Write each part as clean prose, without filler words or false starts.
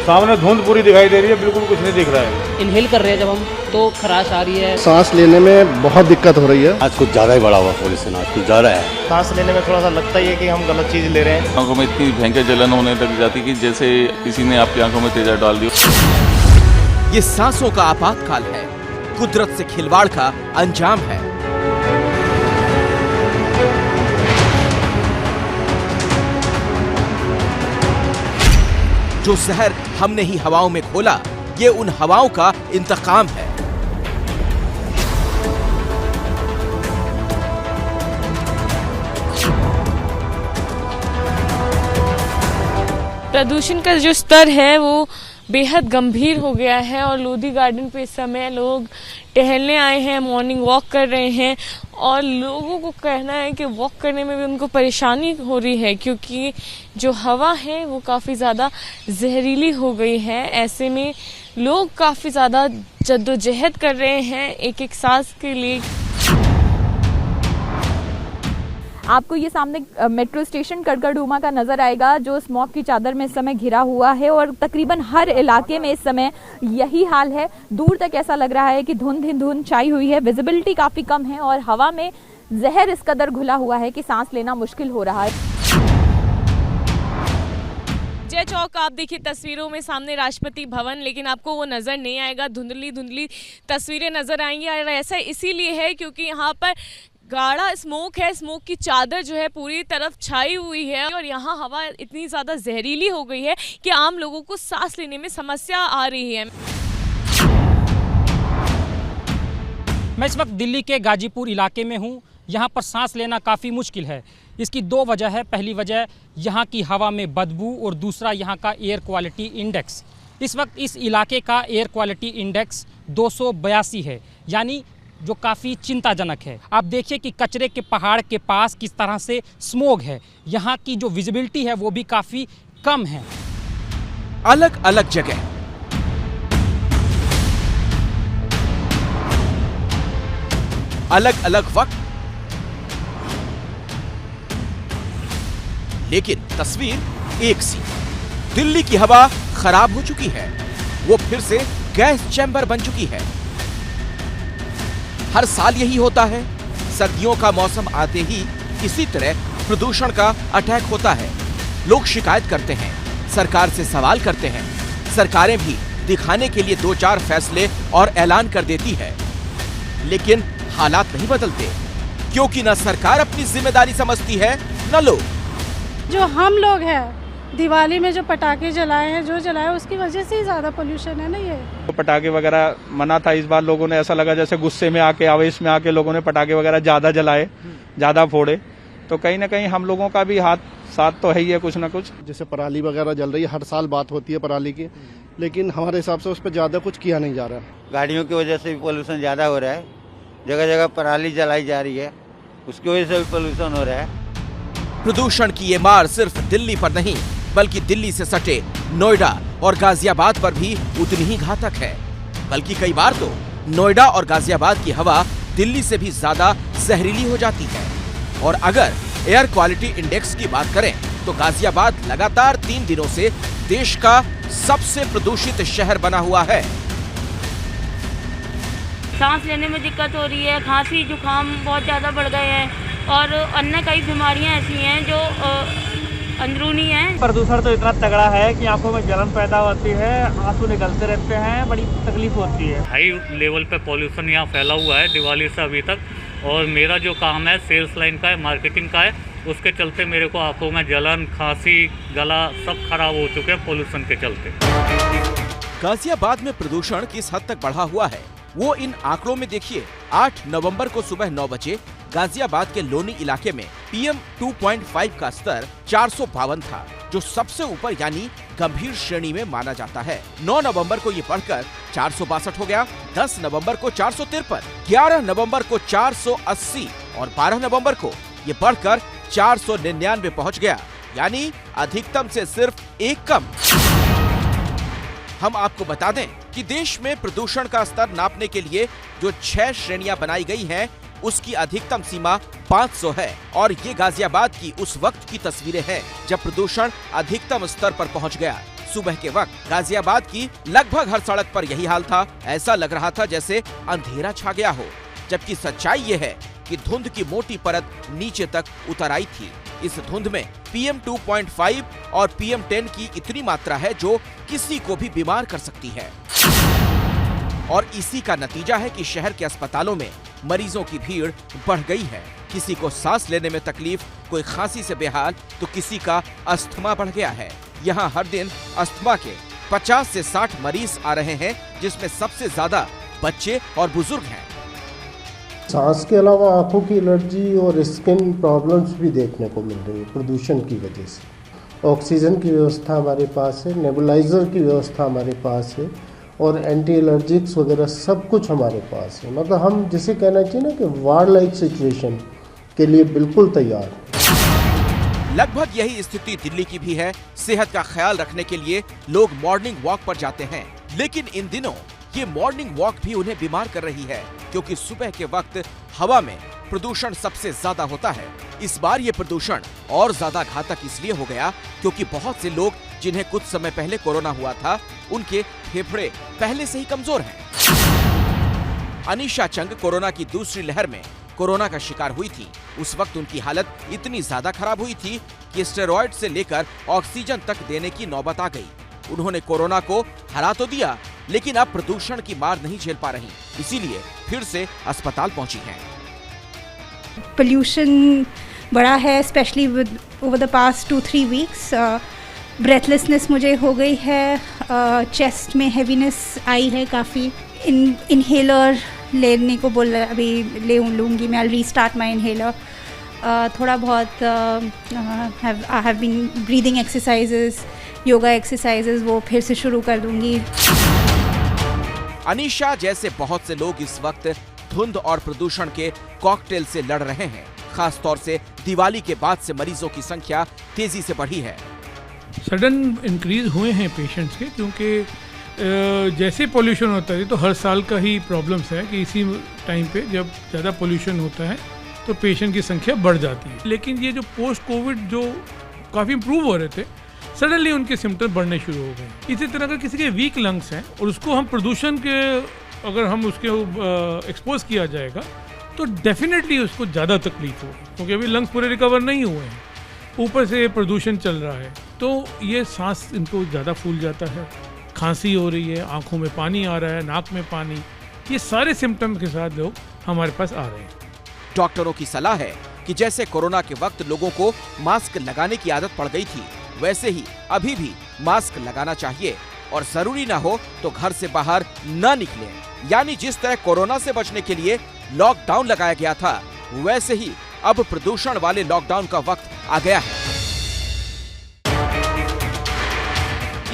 सामने धुंध पूरी दिखाई दे रही है, बिल्कुल कुछ नहीं दिख रहा है। इनहेल कर रहे हैं जब हम तो खराश आ रही है, सांस लेने में बहुत दिक्कत हो रही है। आज कुछ ज़्यादा ही बढ़ा हुआ पोल्यूशन, आज कुछ ज़्यादा है। सांस लेने में थोड़ा सा लगता ही है कि हम गलत चीज़ ले रहे हैं। आंखों में इतनी भयंकर जलन होने लग जाती कि जैसे किसी ने आपकी आंखों में तेजाब डाल दिया। ये सांसों का आपातकाल है, कुदरत से खिलवाड़ का अंजाम है। जो जहर हमने ही हवाओं में घोला, ये उन हवाओं का इंतकाम है। प्रदूषण का जो स्तर है वो बेहद गंभीर हो गया है और लोधी गार्डन पे इस समय लोग टहलने आए हैं, मॉर्निंग वॉक कर रहे हैं और लोगों को कहना है कि वॉक करने में भी उनको परेशानी हो रही है क्योंकि जो हवा है वो काफ़ी ज़्यादा जहरीली हो गई है। ऐसे में लोग काफ़ी ज़्यादा जद्दोजहद कर रहे हैं एक एक सांस के लिए। आपको ये सामने मेट्रो स्टेशन कड़कड़डूमा का नज़र आएगा जो स्मॉग की चादर में इस समय घिरा हुआ है और तकरीबन हर इलाके में इस समय यही हाल है। दूर तक ऐसा लग रहा है कि धुंध ही धुंध छाई हुई है, विजिबिलिटी काफ़ी कम है और हवा में जहर इस कदर घुला हुआ है कि सांस लेना मुश्किल हो रहा है। जय चौक आप देखिए तस्वीरों में सामने राष्ट्रपति भवन, लेकिन आपको वो नज़र नहीं आएगा, धुंधली धुंधली तस्वीरें नज़र आएंगी और ऐसा इसीलिए है क्योंकि यहाँ पर गाढ़ा स्मोक है, स्मोक की चादर जो है पूरी तरफ छाई हुई है और यहाँ हवा इतनी ज़्यादा जहरीली हो गई है कि आम लोगों को सांस लेने में समस्या आ रही है। मैं इस वक्त दिल्ली के गाजीपुर इलाके में हूँ। यहाँ पर सांस लेना काफ़ी मुश्किल है। इसकी दो वजह है। पहली वजह यहाँ की हवा में बदबू और दूसरा यहाँ का एयर क्वालिटी इंडेक्स। इस वक्त इस इलाके का एयर क्वालिटी इंडेक्स 282 है, यानी जो काफ़ी चिंताजनक है। आप देखिए कि कचरे के पहाड़ के पास किस तरह से स्मोग है। यहाँ की जो विजिबिलिटी है वो भी काफ़ी कम है। अलग अलग जगह, अलग अलग वक्त, लेकिन तस्वीर एक सी। दिल्ली की हवा खराब हो चुकी है, वो फिर से गैस चैम्बर बन चुकी है। हर साल यही होता है। सर्दियों का मौसम आते ही इसी तरह प्रदूषण का अटैक होता है। लोग शिकायत करते हैं, सरकार से सवाल करते हैं। सरकारें भी दिखाने के लिए 2-4 फैसले और ऐलान कर देती है, लेकिन हालात नहीं बदलते क्योंकि न सरकार अपनी जिम्मेदारी समझती है न लोग। जो हम लोग हैं दिवाली में जो पटाखे जलाए हैं, जो जलाए उसकी वजह से ही ज्यादा पोल्यूशन है ना। ये तो पटाखे वगैरह मना था, इस बार लोगों ने ऐसा लगा जैसे गुस्से में आके, आवेश में आके लोगों ने पटाखे वगैरह ज्यादा जलाए, ज्यादा फोड़े। तो कहीं ना कहीं हम लोगों का भी हाथ साथ तो है ही है कुछ ना कुछ। जैसे पराली वगैरह जल रही है, हर साल बात होती है पराली की, लेकिन हमारे हिसाब से उस पर ज्यादा कुछ किया नहीं जा रहा। गाड़ियों की वजह से भी पोल्यूशन ज़्यादा हो रहा है। जगह जगह पराली जलाई जा रही है, उसकी वजह से भी पोल्यूशन हो रहा है। प्रदूषण की ये मार सिर्फ दिल्ली पर नहीं बल्कि दिल्ली से सटे नोएडा और गाजियाबाद पर भी उतनी ही घातक है। बल्कि कई बार तो नोएडा और गाजियाबाद की हवा दिल्ली से भी ज्यादा जहरीली हो जाती है। और अगर एयर क्वालिटी इंडेक्स की बात करें तो गाजियाबाद लगातार 3 दिनों से देश का सबसे प्रदूषित शहर बना हुआ है। सांस लेने में दिक्कत हो रही है, खांसी जुकाम बहुत ज़्यादा बढ़ गए हैं और अन्य कई बीमारियां ऐसी हैं जो अंदरूनी है। प्रदूषण तो इतना तगड़ा है कि आंखों में जलन पैदा होती है, आंसू निकलते रहते हैं, बड़ी तकलीफ होती है। हाई लेवल पे पॉल्यूशन यहाँ फैला हुआ है दिवाली से अभी तक, और मेरा जो काम है सेल्स लाइन का है, मार्केटिंग का है, उसके चलते मेरे को आंखों में जलन, खांसी, गला सब खराब हो चुके हैं पॉल्यूशन के चलते। गाजियाबाद में प्रदूषण किस हद तक बढ़ा हुआ है वो इन आंकड़ों में देखिए। 8 नवंबर को सुबह 9 बजे गाजियाबाद के लोनी इलाके में PM 2.5 का स्तर 452 था, जो सबसे ऊपर यानी गंभीर श्रेणी में माना जाता है। 9 नवंबर को ये बढ़कर 462 हो गया, 10 नवंबर को 453, 11 नवंबर को 480 और 12 नवंबर को ये बढ़कर 499 पहुंच गया, यानी अधिकतम से सिर्फ एक कम। हम आपको बता दें कि देश में प्रदूषण का स्तर नापने के लिए जो 6 श्रेणियां बनाई गई हैं, उसकी अधिकतम सीमा 500 है और ये गाजियाबाद की उस वक्त की तस्वीरें हैं जब प्रदूषण अधिकतम स्तर पर पहुंच गया। सुबह के वक्त गाजियाबाद की लगभग हर सड़क पर यही हाल था। ऐसा लग रहा था जैसे अंधेरा छा गया हो, जबकि सच्चाई ये है कि धुंध की मोटी परत नीचे तक उतर आई थी। इस धुंध में PM 2.5 और PM 10 की इतनी मात्रा है जो किसी को भी बीमार कर सकती है। और इसी का नतीजा है कि शहर के अस्पतालों में मरीजों की भीड़ बढ़ गई है। किसी को सांस लेने में तकलीफ, कोई खांसी से बेहाल, तो किसी का अस्थमा बढ़ गया है। यहाँ हर दिन अस्थमा के 50 से 60 मरीज आ रहे हैं, जिसमें सबसे ज्यादा बच्चे और बुजुर्ग हैं। सांस के अलावा आंखों की एलर्जी और स्किन प्रॉब्लम्स भी देखने को मिल रही है प्रदूषण की वजह से। ऑक्सीजन की व्यवस्था हमारे पास है, नेबुलाइजर की व्यवस्था हमारे पास है और एंटी एलर्जिक्स वगैरह सब कुछ हमारे पास है। मतलब हम जिसे कहना चाहिए ना कि वार लाइक सिचुएशन के लिए बिल्कुल तैयार है। लगभग यही स्थिति दिल्ली की भी है। सेहत का ख्याल रखने के लिए लोग मॉर्निंग वॉक पर जाते हैं, लेकिन इन दिनों ये मॉर्निंग वॉक भी उन्हें बीमार कर रही है, क्योंकि सुबह के वक्त हवा में प्रदूषण सबसे ज्यादा होता है। इस बार ये प्रदूषण और ज्यादा घातक इसलिए हो गया क्योंकि बहुत से लोग जिन्हें कुछ समय पहले कोरोना हुआ था, उनके फेफड़े पहले से ही कमजोर हैं। अनीशा चंग कोरोना की दूसरी लहर में कोरोना का शिकार हुई थी। उस वक्त उनकी हालत इतनी ज्यादा खराब हुई थी कि स्टेरॉइड से लेकर ऑक्सीजन तक देने की नौबत आ गई। उन्होंने कोरोना को हरा तो दिया, लेकिन अब प्रदूषण की मार नहीं झेल पा रही, इसीलिए फिर से अस्पताल पहुंची हैं। पोल्यूशन बड़ा है, specially over the past 2-3 weeks. Breathlessness मुझे हो गई है, चेस्ट में हैवीनेस आई है काफ़ी। इनहेलर लेने को बोल रहा, अभी लूँगी मैं, रीस्टार्ट माई इनहेलर। थोड़ा बहुत I have been breathing exercises, yoga exercises वो फिर से शुरू कर दूंगी। अनीशा जैसे बहुत से लोग इस वक्त धुंध और प्रदूषण के कॉकटेल से लड़ रहे हैं। खास तौर से दिवाली के बाद से मरीजों की संख्या तेजी से बढ़ी है। सडन इंक्रीज हुए हैं पेशेंट्स के, क्योंकि जैसे पोल्यूशन होता है तो हर साल का ही प्रॉब्लम्स है कि इसी टाइम पे जब ज़्यादा पोल्यूशन होता है तो पेशेंट की संख्या बढ़ जाती है। लेकिन ये जो पोस्ट कोविड जो काफ़ी इम्प्रूव हो रहे थे, सडनली उनके सिम्टम बढ़ने शुरू हो गए। इसी तरह अगर किसी के वीक लंग्स हैं और उसको हम प्रदूषण के अगर हम उसके एक्सपोज किया जाएगा तो डेफिनेटली उसको ज़्यादा तकलीफ होगी, क्योंकि अभी लंग्स पूरे रिकवर नहीं हुए हैं, ऊपर से प्रदूषण चल रहा है, तो ये सांस इनको ज़्यादा फूल जाता है, खांसी हो रही है, आंखों में पानी आ रहा है, नाक में पानी, ये सारे सिम्टम्स के साथ लोग हमारे पास आ रहे हैं। डॉक्टरों की सलाह है कि जैसे कोरोना के वक्त लोगों को मास्क लगाने की आदत पड़ गई थी, वैसे ही अभी भी मास्क लगाना चाहिए और जरूरी ना हो तो घर से बाहर न निकलें। यानी जिस तरह कोरोना से बचने के लिए लॉकडाउन लगाया गया था, वैसे ही अब प्रदूषण वाले लॉकडाउन का वक्त आ गया है।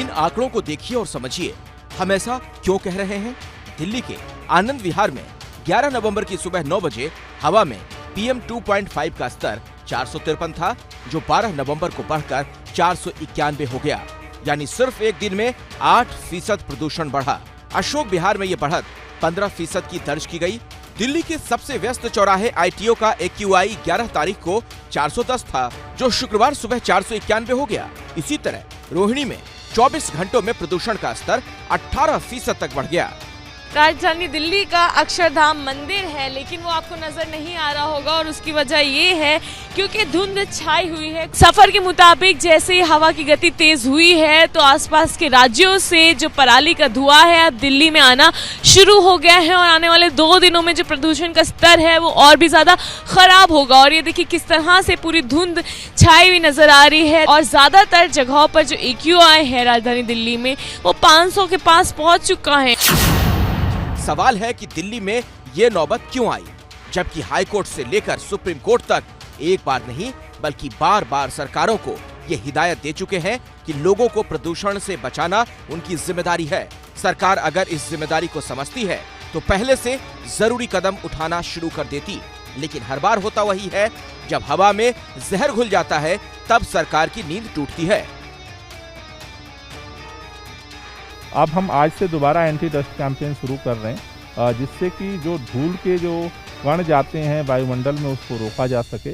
इन आंकड़ों को देखिए और समझिए हम ऐसा क्यों कह रहे हैं। दिल्ली के आनंद विहार में 11 नवंबर की सुबह 9 बजे हवा में PM 2.5 का स्तर 453 था, जो 12 नवंबर को बढ़कर 491 हो गया। यानी सिर्फ एक दिन में 8% प्रदूषण बढ़ा। अशोक विहार में ये बढ़त 15% की दर्ज की गई। दिल्ली के सबसे व्यस्त चौराहे ITO का AQI 11 तारीख को 410 था, जो शुक्रवार सुबह 491 हो गया। इसी तरह रोहिणी में 24 घंटों में प्रदूषण का स्तर 18% तक बढ़ गया। राजधानी दिल्ली का अक्षरधाम मंदिर है, लेकिन वो आपको नजर नहीं आ रहा होगा और उसकी वजह ये है क्योंकि धुंध छाई हुई है। सफर के मुताबिक जैसे ही हवा की गति तेज हुई है तो आसपास के राज्यों से जो पराली का धुआं है अब दिल्ली में आना शुरू हो गया है और आने वाले 2 दिनों में जो प्रदूषण का स्तर है वो और भी ज्यादा खराब होगा। और ये देखिए किस तरह से पूरी धुंध छाई हुई नजर आ रही है और ज्यादातर जगहों पर जो AQI है राजधानी दिल्ली में वो 500 के पास पहुंच चुका है। सवाल है कि दिल्ली में ये नौबत क्यों आई, जबकि हाई कोर्ट से लेकर सुप्रीम कोर्ट तक एक बार नहीं बल्कि बार बार सरकारों को ये हिदायत दे चुके हैं कि लोगों को प्रदूषण से बचाना उनकी जिम्मेदारी है। सरकार अगर इस जिम्मेदारी को समझती है तो पहले से जरूरी कदम उठाना शुरू कर देती, लेकिन हर बार होता वही है, जब हवा में जहर घुल जाता है तब सरकार की नींद टूटती है। अब हम आज से दोबारा एंटी डस्ट कैंपेन शुरू कर रहे हैं, जिससे कि जो धूल के जो कण जाते हैं वायुमंडल में उसको रोका जा सके।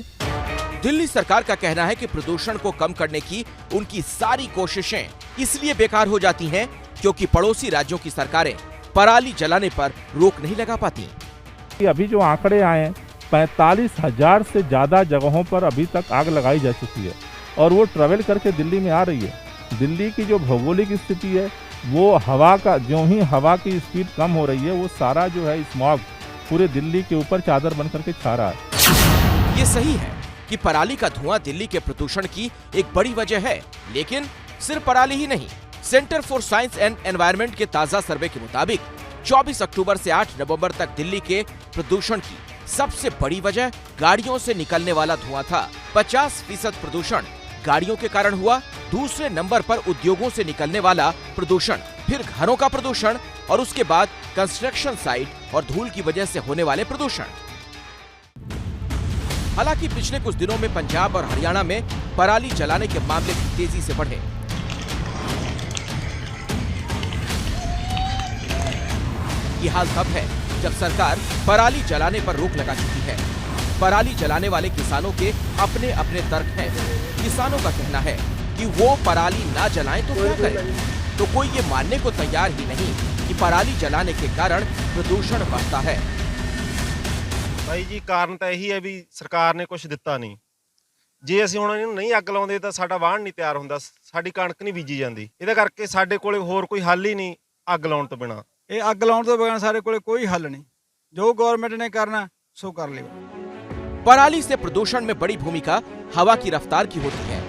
दिल्ली सरकार का कहना है कि प्रदूषण को कम करने की उनकी सारी कोशिशें इसलिए बेकार हो जाती हैं क्योंकि पड़ोसी राज्यों की सरकारें पराली जलाने पर रोक नहीं लगा पाती। अभी जो आंकड़े आए हैं 45,000 से ज्यादा जगहों पर अभी तक आग लगाई जा चुकी है और वो ट्रेवल करके दिल्ली में आ रही है। दिल्ली की जो भौगोलिक स्थिति है वो हवा का, जो ही हवा की स्पीड कम हो रही है वो सारा जो है स्मॉग पूरे दिल्ली के ऊपर चादर बन करके छा रहा है। ये सही है कि पराली का धुआं दिल्ली के प्रदूषण की एक बड़ी वजह है, लेकिन सिर्फ पराली ही नहीं। Centre for science and environment के ताजा सर्वे के मुताबिक 24 अक्टूबर से 8 नवंबर तक दिल्ली के प्रदूषण की सबसे बड़ी वजह गाड़ियों से निकलने वाला धुआं था। 50% प्रदूषण गाड़ियों के कारण हुआ। दूसरे नंबर पर उद्योगों से निकलने वाला प्रदूषण, फिर घरों का प्रदूषण और उसके बाद कंस्ट्रक्शन साइट और धूल की वजह से होने वाले प्रदूषण। हालांकि पिछले कुछ दिनों में पंजाब और हरियाणा में पराली जलाने के मामले तेजी से बढ़े। ये हाल तब है जब सरकार पराली जलाने पर रोक लगा चुकी है। पराली जलाने वाले किसानों के अपने अपने तर्क हैं। किसानों का कहना है कि वो पराली ना जलाएं तो क्या करें, तो कोई ये मानने को तैयार ही नहीं कि पराली जलाने के कारण प्रदूषण बढ़ता है। भाई जी ਕਾਰਨ ਤਾਂ ਇਹੀ ਹੈ ਵੀ ਸਰਕਾਰ ਨੇ ਕੁਝ ਦਿੱਤਾ ਨਹੀਂ। ਜੇ ਅਸੀਂ ਹੁਣ ਇਹਨੂੰ ਨਹੀਂ ਅੱਗ ਲਾਉਂਦੇ ਤਾਂ ਸਾਡਾ ਵਾਹਣ ਨਹੀਂ ਤਿਆਰ ਹੁੰਦਾ, ਸਾਡੀ ਕਣਕ ਨਹੀਂ ਬੀਜੀ ਜਾਂਦੀ। ਇਹਦੇ ਕਰਕੇ ਸਾਡੇ ਕੋਲੇ ਹੋਰ ਕੋਈ ਹੱਲ ਹੀ ਨਹੀਂ ਅੱਗ ਲਾਉਣ ਤੋਂ ਬਿਨਾ। ਇਹ ਅੱਗ ਲਾਉਣ ਤੋਂ ਬਿਨਾ ਸਾਡੇ ਕੋਲੇ ਕੋਈ ਹੱਲ नहीं, जो गवर्नमेंट ने करना सो कर लेगा। पराली से प्रदूषण में बड़ी भूमिका हवा की रफ्तार की होती है।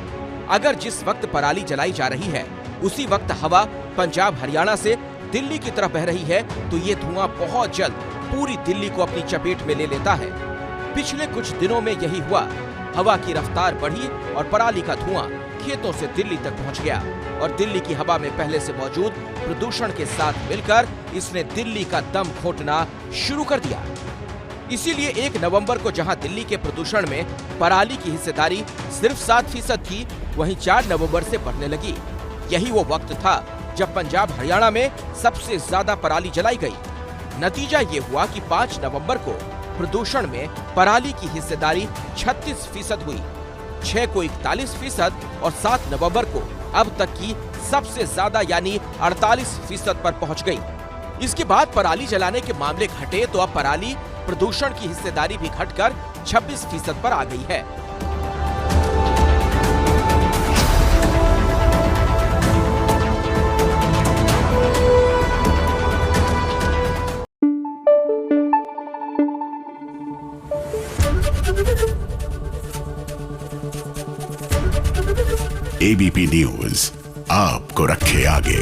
अगर जिस वक्त पराली जलाई जा रही है उसी वक्त हवा पंजाब हरियाणा से दिल्ली की तरफ बह रही है तो ये धुआं बहुत जल्द पूरी दिल्ली को अपनी चपेट में ले लेता है। पिछले कुछ दिनों में यही हुआ। हवा की रफ्तार बढ़ी और पराली का धुआं खेतों से दिल्ली तक पहुंच गया और दिल्ली की हवा में पहले से मौजूद प्रदूषण के साथ मिलकर इसने दिल्ली का दम घोटना शुरू कर दिया। इसीलिए 1 नवंबर को जहां दिल्ली के प्रदूषण में पराली की हिस्सेदारी सिर्फ 7% थी, वहीं 4 नवंबर से बढ़ने लगी। यही वो वक्त था जब पंजाब हरियाणा में सबसे ज्यादा पराली जलाई गई। नतीजा ये हुआ कि 5 नवंबर को प्रदूषण में पराली की हिस्सेदारी 36% हुई, 6 को 41% और 7 नवंबर को अब तक की सबसे ज्यादा यानी 48% पर पहुंच गई। इसके बाद पराली जलाने के मामले घटे तो अब पराली प्रदूषण की हिस्सेदारी भी घटकर 26% पर आ गई है। एबीपी न्यूज आपको रखे आगे।